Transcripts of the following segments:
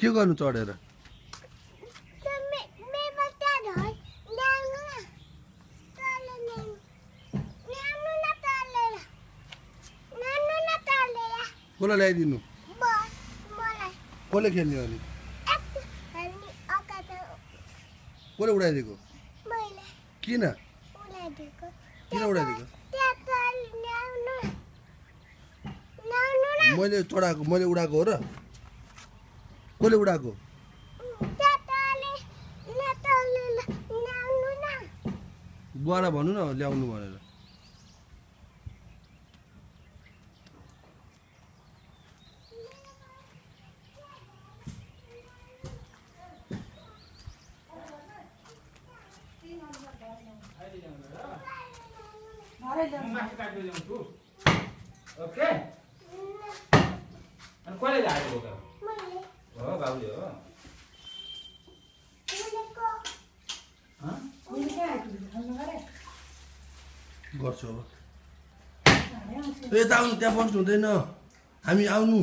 के गर्नु चढेर कसलाई ल्याइदिनु कसले खेल्ने अनि कसले उडाइदिएको किन किन उडाइदिएको मैले चढाएको मैले उडाएको हो र कसले उडाएको बुवालाई भन्नु न ल्याउनु भनेर ओके अनि कसले ल्याएको त हो बाबुले हो गर्छु अब यता आउनु त्यहाँ बस्नु हुँदैन हामी आउनु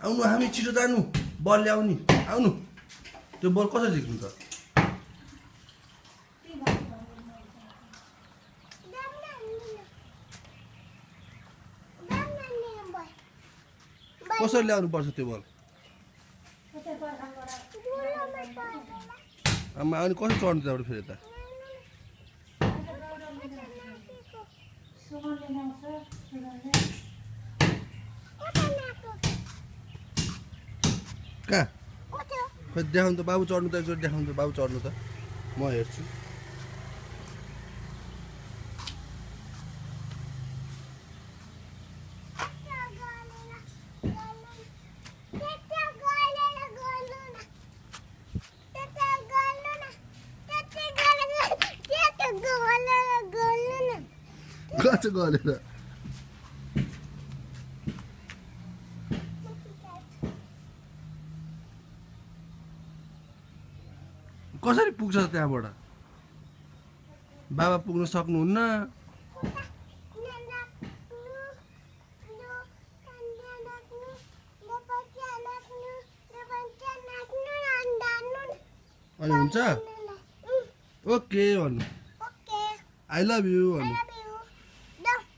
आउनु हामी छिटो जानु बल ल्याउने आउनु त्यो बल कसरी झिक्नु त कसरी ल्याउनु पर्छ त्यो बल आमा अनि कसरी चढ्नु त्यहाँबाट फेरि यता कहाँ खै देखाउनु त बाबु चढ्नु त एकचोटि देखाउनु त बाबु चढ्नु त म हेर्छु गछ गरेर कसरी पुग्छ त्यहाँबाट बाबा पुग्न सक्नुहुन्न अनि हुन्छ ओके भन्नु आई लभ यु भन्नु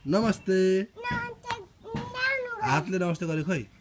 नमस्ते हातले नमस्ते गरे खै